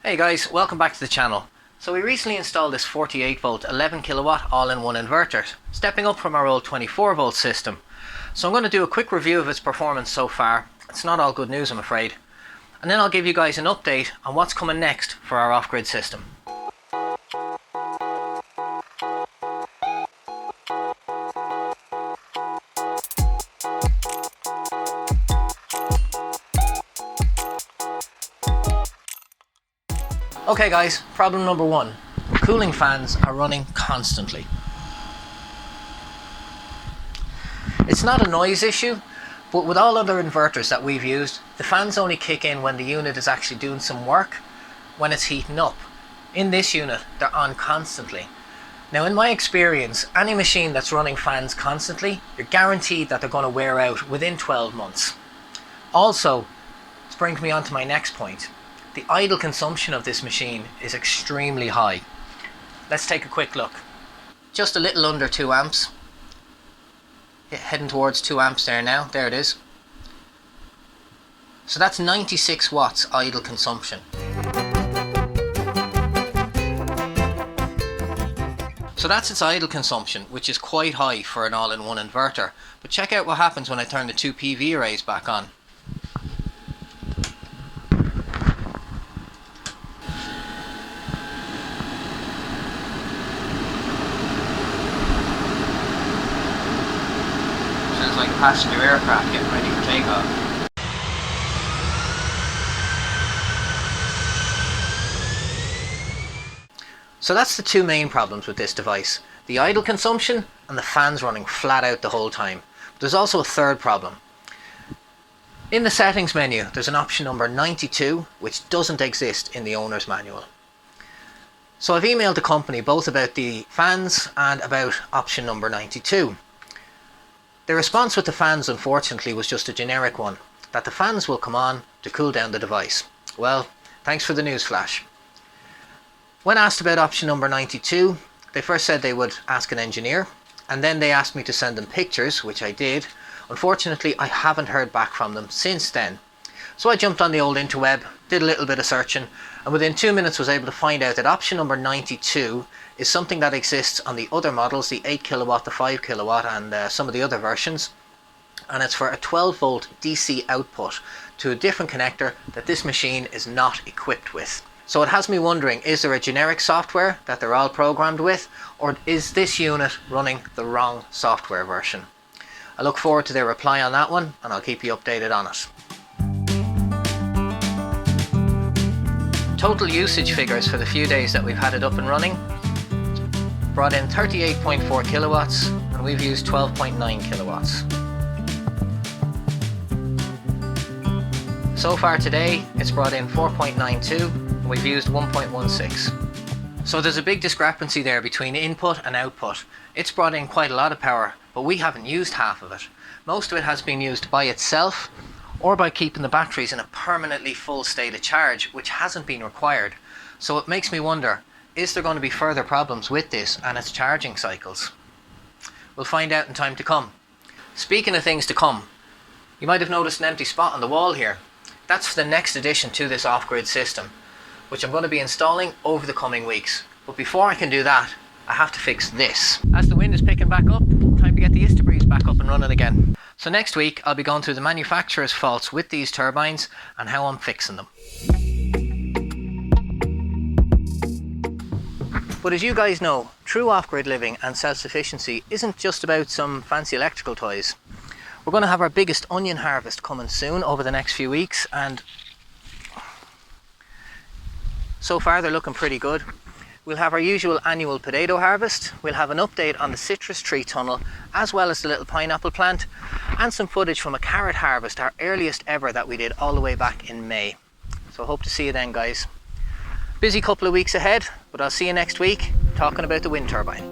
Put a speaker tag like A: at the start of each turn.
A: Hey guys, welcome back to the channel. So we recently installed this 48 volt 11 kilowatt all-in-one inverter, stepping up from our old 24 volt system. So I'm going to do a quick review of its performance so far. It's not all good news, I'm afraid. And then I'll give you guys an update on what's coming next for our off-grid system. Okay guys, problem number one. Cooling fans are running constantly. It's not a noise issue, but with all other inverters that we've used, the fans only kick in when the unit is actually doing some work, when it's heating up. In this unit, they're on constantly. Now in my experience, any machine that's running fans constantly, you're guaranteed that they're going to wear out within 12 months. Also, this brings me on to my next point. The idle consumption of this machine is extremely high. Let's take a quick look. Just a little under 2 amps. Heading towards 2 amps there now. There it is. So that's 96 watts idle consumption. So that's its idle consumption, which is quite high for an all-in-one inverter. But check out what happens when I turn the 2 PV arrays back on. Sounds like a passenger aircraft getting ready for takeoff. So that's the two main problems with this device. The idle consumption and the fans running flat out the whole time. But there's also a third problem. In the settings menu there's an option number 92 which doesn't exist in the owner's manual. So I've emailed the company both about the fans and about option number 92. The response with the fans unfortunately was just a generic one, that the fans will come on to cool down the device. Well, thanks for the news flash. When asked about option number 92, they first said they would ask an engineer, and then they asked me to send them pictures, which I did. Unfortunately, I haven't heard back from them since then. So I jumped on the old interweb, did a little bit of searching, and within 2 minutes was able to find out that option number 92 is something that exists on the other models, the 8 kilowatt, the 5 kilowatt and some of the other versions. And it's for a 12 volt DC output to a different connector that this machine is not equipped with. So it has me wondering, is there a generic software that they're all programmed with, or is this unit running the wrong software version? I look forward to their reply on that one, and I'll keep you updated on it. Total usage figures for the few days that we've had it up and running. Brought in 38.4 kilowatts, and we've used 12.9 kilowatts. So far today, it's brought in 4.92. We've used 1.16. So there's a big discrepancy there between input and output. It's brought in quite a lot of power, but we haven't used half of it. Most of it has been used by itself or by keeping the batteries in a permanently full state of charge, which hasn't been required. So it makes me wonder, is there going to be further problems with this and its charging cycles? We'll find out in time to come. Speaking of things to come, you might have noticed an empty spot on the wall here. That's for the next addition to this off-grid system, which I'm going to be installing over the coming weeks. But before I can do that, I have to fix this. As the wind is picking back up, time to get the Istabreeze back up and running again. So next week I'll be going through the manufacturer's faults with these turbines and how I'm fixing them. But as you guys know, true off-grid living and self-sufficiency isn't just about some fancy electrical toys. We're going to have our biggest onion harvest coming soon over the next few weeks, and so far they're looking pretty good. We'll have our usual annual potato harvest, we'll have an update on the citrus tree tunnel as well as the little pineapple plant, and some footage from a carrot harvest, our earliest ever that we did all the way back in May. So I hope to see you then guys. Busy couple of weeks ahead, but I'll see you next week talking about the wind turbine.